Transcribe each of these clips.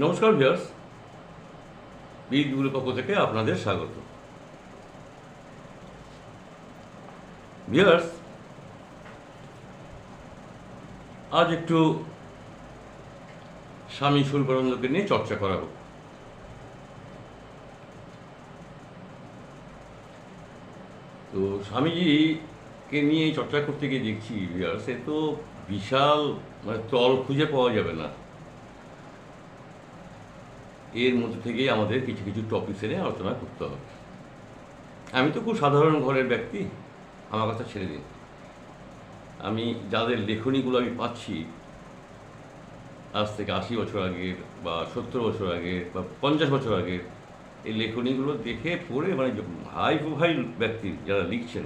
নমস্কার ভিউয়ার্স, বিদগুলোর পক্ষ থেকে আপনাদের স্বাগত। ভিউয়ার্স, আজ একটু স্বামী স্বরূপানন্দকে নিয়ে চর্চা করা হোক। তো স্বামীজিকে নিয়ে চর্চা করতে গিয়ে দেখছি ভিউয়ার্স, এ তো বিশাল তল খুঁজে পাওয়া যাবে না। এর মধ্যে থেকেই আমাদের কিছু কিছু টপিকস এনে আলোচনা করতে হবে। আমি তো খুব সাধারণ ঘরের ব্যক্তি, আমার কথা ছেড়ে দিন। আমি যাদের লেখনীগুলো আমি পাচ্ছি আজ থেকে 80 বছর আগের বা 70 বছর আগের বা 50 বছর আগের, এই লেখনীগুলো দেখে পড়ে হাই প্রোফাইল ব্যক্তি যারা লিখছেন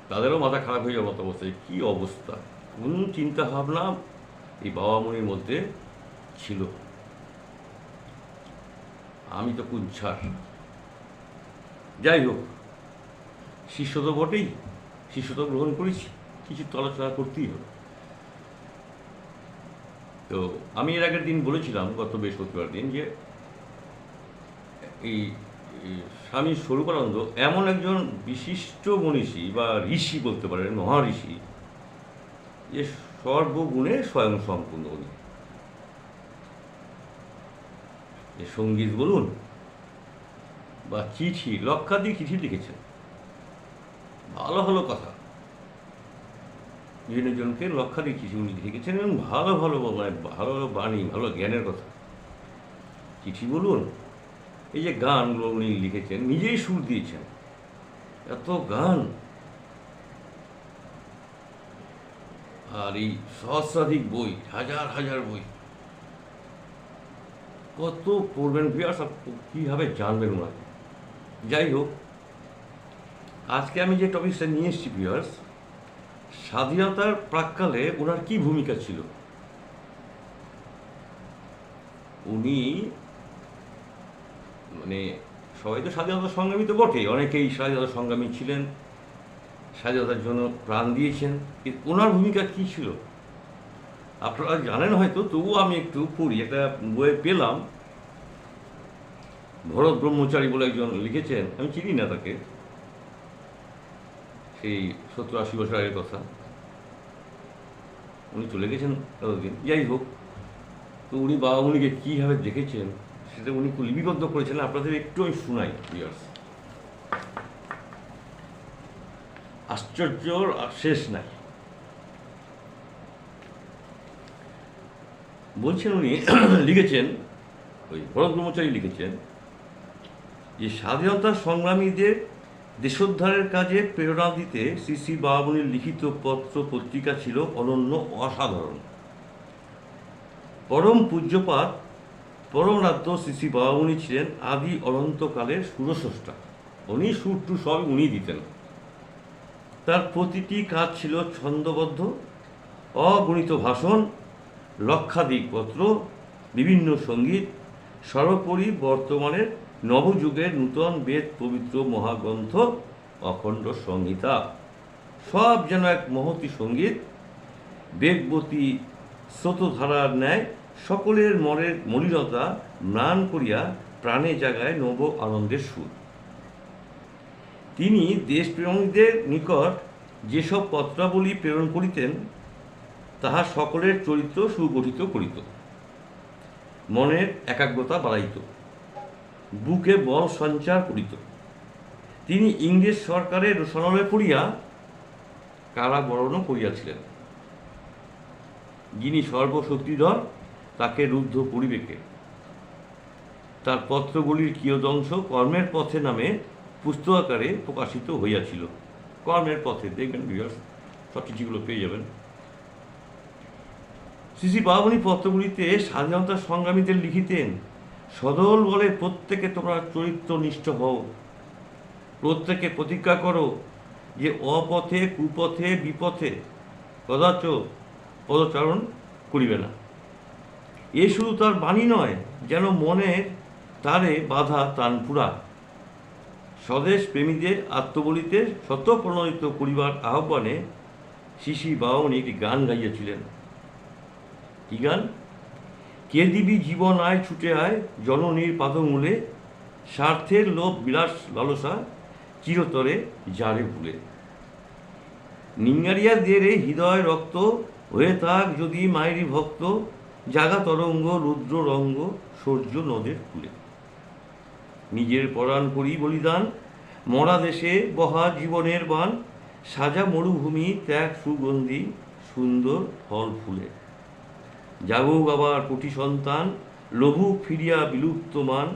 তাদেরও মাথা খারাপ হয়ে যাওয়ার মতো অবস্থায়, কী অবস্থা! কোন চিন্তা ভাবনা এই বাবা মনির মধ্যে ছিল! আমি তো কোন ছাড়। যাই হোক, শিষ্য তো বটেই, শিষ্য তো গ্রহণ করেছি, কিছু তো আলোচনা করতেই হবে। তো আমি এর আগের দিন বলেছিলাম, গত বৃহস্পতিবার দিন, যে এই স্বামী স্বরূপানন্দ এমন একজন বিশিষ্ট মনীষী বা ঋষি বলতে পারেন, মহাঋষি, যে সর্বগুণে স্বয়ং সম্পূর্ণ। উনি যে সঙ্গীত বলুন বা চিঠি, লক্ষাধিক চিঠি লিখেছেন, ভালো ভালো কথা, বিভিন্ন জনকে লক্ষাধিক চিঠি উনি লিখেছেন, এবং ভালো ভালো ভালো বাণী, ভালো জ্ঞানের কথা। চিঠি বলুন, এই যে গানগুলো উনি লিখেছেন, নিজেই সুর দিয়েছেন, এত গান, আর এই সহস্রাধিক বই, হাজার হাজার বই, কত পড়বেন ভিউয়ার্স, কীভাবে জানবেন ওনাকে। যাই হোক, আজকে আমি যে টপিকটা নিয়ে এসেছি ভিউয়ার্স, স্বাধীনতার প্রাক্কালে ওনার কি ভূমিকা ছিল। উনি সবাই তো স্বাধীনতা সংগ্রামী তো বটেই, অনেকেই স্বাধীনতা সংগ্রামী ছিলেন, স্বাধীনতার জন্য প্রাণ দিয়েছেন, কিন্তু ওনার ভূমিকা কী ছিল আপনারা জানেন হয়তো, তবুও আমি একটু পড়ি। একটা বইয়ে পেলাম, ভরত ব্রহ্মচারী বলে একজন লিখেছেন, আমি চিনি না তাকে, সেই 70-80 বছর আগের কথা, উনি চলে গেছেন এতদিন। যাই হোক, তো উনি বাবা মনিকে কীভাবে দেখেছেন সেটা উনি লিপিবদ্ধ করেছেন, আপনাদের একটু আমি শোনাই ভিউয়ার্স। আশ্চর্যর শেষ নাই। বলছেন উনি লিখেছেন, ওই ভরত ব্রহ্মচারী লিখেছেন, যে স্বাধীনতা সংগ্রামীদের দেশোদ্ধারের কাজে প্রেরণা দিতে শ্রী শ্রী বাবামণির লিখিত পত্র পত্রিকা ছিল অনন্য, অসাধারণ। পরম পূজ্যপাত পরমরাধ্য শ্রী শ্রী বাবামণি ছিলেন আদি অনন্তকালের সুরস্রষ্টা। উনি সুর টু সব উনি দিতেন। তার প্রতিটি কাজ ছিল ছন্দবদ্ধ, অগণিত ভাষণ, লক্ষাধিক পত্র, বিভিন্ন সঙ্গীত, সর্বোপরি বর্তমানের নবযুগের নূতন বেদ পবিত্র মহাগ্রন্থ অখণ্ড সংহিতা, সব যেন এক মহতী সঙ্গীত, বেগবতী স্রোতধারার ন্যায় সকলের মনের মলিনতা ম্লান করিয়া প্রাণে জাগায় নব আনন্দের সুর। তিনি দেশপ্রেমীদের নিকট যেসব পত্রাবলী প্রেরণ করিতেন, তাহা সকলের চরিত্র সুগঠিত করিত, মনের একাগ্রতা বাড়াইত, বুকে বল সঞ্চার করিত। তিনি ইংরেজ সরকারের রোষানলে পড়িয়া কারাবরণও করিয়াছিলেন। যিনি সর্বশক্তিধর, তাকে রুদ্ধ করিবেকে। তার পত্রগুলির কিয়দংশ কর্মের পথে নামে পুস্তকাকারে প্রকাশিত হইয়াছিল। কর্মের পথে, দেখবেন ভিউয়ার্স, সব চিঠিগুলো পেয়ে যাবেন। শ্রী শ্রী বাবামণি পত্রগুলিতে স্বাধীনতা সংগ্রামীদের লিখিতেন, সদল বলে প্রত্যেকে তোমরা চরিত্রনিষ্ঠ হও, প্রত্যেকে প্রতিজ্ঞা করো যে অপথে কুপথে বিপথে কদাচ পদচারণ করিবে না। এ শুধু তার বাণী নয়, যেন মনের তারে বাধা তানপুরা। স্বদেশ প্রেমীদের আত্মবলিতে স্বতঃপ্রণোদিত করিবার আহ্বানে শ্রী শ্রী বাবামণি একটি গান গাইয়াছিলেন। কি গান? কে দিবি জীবন আয় ছুটে আয় জননীর পাদমূলে, স্বার্থের লোভ বিলাস লালসা চিরতরে জারে ভুলে। নিঙ্গারিয়া দের হৃদয় রক্ত হয়ে থাক যদি মায়েরই ভক্ত, জাগা তরঙ্গ রুদ্র রঙ্গ সূর্য নদের কূলে। নিজের পরাণ করি বলিদান, মরা দেশে বহা জীবনের বান, সাজা মরুভূমি ত্যাগ সুগন্ধি সুন্দর ফল ফুলে। জাগুক আবার কোটি সন্তান, লঘুক ফিরিয়া বিলুপ্ত মান,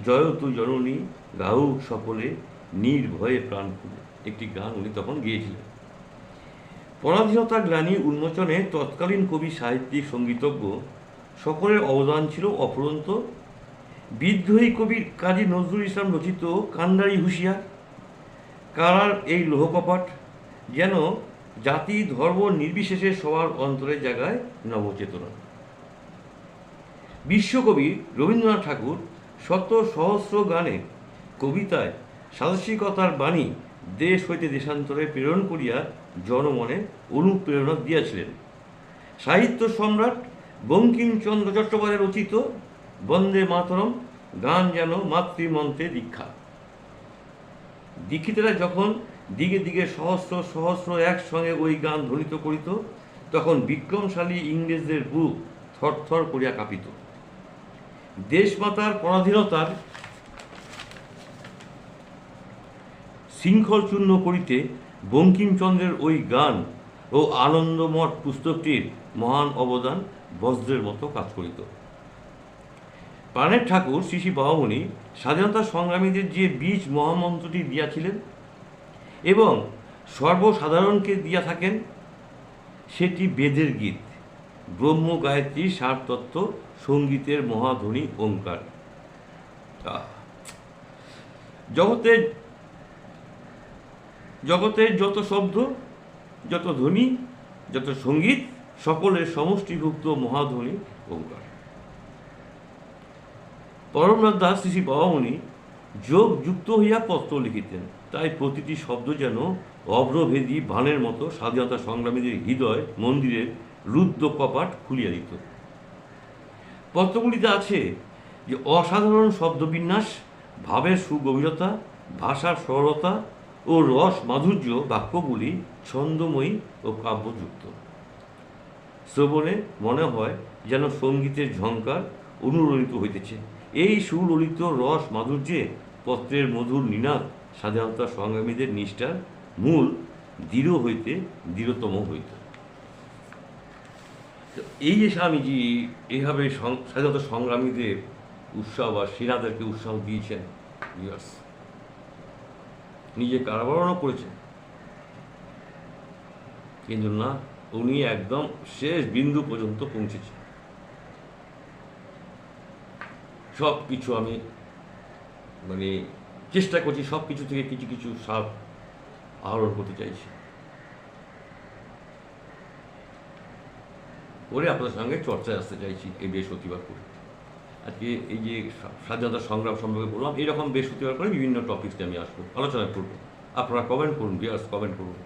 জয়তু জননী গাউক সকলে নির্ভয়ে প্রাণ খুলে। একটি গান উনি তখন গিয়েছিলেন। পরাধীনতা গ্লানি উন্মোচনে তৎকালীন কবি সাহিত্যিক সঙ্গীতজ্ঞ সকলের অবদান ছিল অফুরন্ত। বিদ্রোহী কবি কাজী নজরুল ইসলাম রচিত কান্ডারি হুঁশিয়ার, কারার এই লোহকপাট যেন জাতি ধর্ম নির্বিশেষে সবার অন্তরের জায়গায় নবচেতনা। বিশ্বকবি রবীন্দ্রনাথ ঠাকুর শত সহস্র গানে কবিতায় সাহসিকতার বাণী দেশ হইতে দেশান্তরে প্রেরণ করিয়া জনমনে অনুপ্রেরণা দিয়াছিলেন। সাহিত্য সম্রাট বঙ্কিমচন্দ্র চট্টোপাধ্যায় রচিত বন্দে মাতরম গান যেন মাতৃমন্ত্রে দীক্ষা। দীক্ষিতেরা যখন দিকে দিকে সহস্র সহস্র একসঙ্গে ওই গান ধ্বনিত করিত, তখন বিক্রমশালী ইংরেজদের বুক থরথর করিয়া কাঁপিত। দেশমাতার পরাধীনতার শৃঙ্খল চূর্ণ করিতে বঙ্কিমচন্দ্রের ওই গান ও আনন্দমঠ পুস্তকটির মহান অবদান বজ্রের মতো কাজ করিত। প্রাণের ঠাকুর শ্রী শ্রী বাবামণি স্বাধীনতা সংগ্রামীদের যে বীজ মহামন্ত্রটি দিয়াছিলেন এবং সর্বসাধারণকে দিয়া থাকেন, সেটি বেদের গীত, ব্রহ্ম গায়ত্রী সারতত্ত্ব সঙ্গীতের মহাধ্বনি ওঙ্কার। জগতের যত শব্দ, যত ধ্বনি, যত সঙ্গীত, সকলের সমষ্টিভুক্ত মহাধ্বনি ওঙ্কার। পরমনাথ দাস শ্রী শ্রী বাবামণি যোগ যুক্ত হইয়া পত্র লিখিতেন, তাই প্রতিটি শব্দ যেন অভ্রভেদী বাণের মতো স্বাধীনতা সংগ্রামীদের হৃদয় মন্দিরের রুদ্ধ কপাট খুলিয়া দিত। পত্রগুলিতে আছে যে অসাধারণ শব্দবিন্যাস, ভাবের সুগভীরতা, ভাষার সরলতা ও রস মাধুর্য, বাক্যগুলি ছন্দময়ী ও কাব্যযুক্ত। শ্রবণে মনে হয় যেন সঙ্গীতের ঝঙ্কার অনুরণিত হইতেছে। এই সুললিত রস মাধুর্যে পত্রের মধুর নিনাদ স্বাধীনতা সংগ্রামীদের নিষ্ঠার মূল দৃঢ় হইতে দৃঢ়তম হইত। এই যে স্বামীজি এইভাবে স্বাধীনতা সংগ্রামীদের উৎসাহ বা সেনাদেরকে উৎসাহ দিয়েছেন, নিজে কারাবরণও করেছেন, কিন্তু না, উনি একদম শেষ বিন্দু পর্যন্ত পৌঁছেছেন। সব কিছু আমি চেষ্টা করছি, সব কিছু থেকে কিছু কিছু সার আহরণ করতে চাইছি, করে আপনাদের সঙ্গে চর্চায় আসতে চাইছি এই বৃহস্পতিবার করে। আজকে এই যে স্বাধীনতা সংগ্রাম সম্পর্কে বললাম, এইরকম বৃহস্পতিবার করে বিভিন্ন টপিকসে আমি আসবো, আলোচনা করবো। আপনারা কমেন্ট করুন, ভিউয়ার্স কমেন্ট করুন,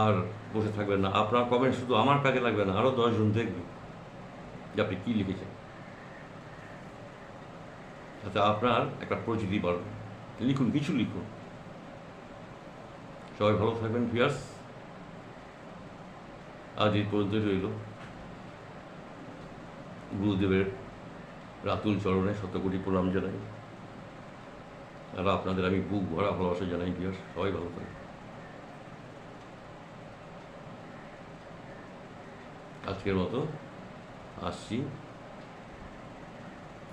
আর বসে থাকবেন না। আপনার কমেন্ট শুধু আমার কাজে লাগবে না, আরও 10 জন দেখবে যে আপনি কী লিখেছেন। আচ্ছা, আপনার একটা পরিচিতি বাড়বে, লিখুন, কিছু লিখুন। সবাই ভালো থাকবেন ভিউয়ার্স, আজ এই পর্যন্ত রইল। গুরুদেবের রাতুল চরণে শতকোটি প্রণাম জানাই, আর আপনাদের আমি বুক ভরা ভালোবাসা জানাই ভিউয়ার্স। সবাই ভালো থাকবেন। আজকের মতো আসছি।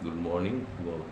গুড মর্নিং বল।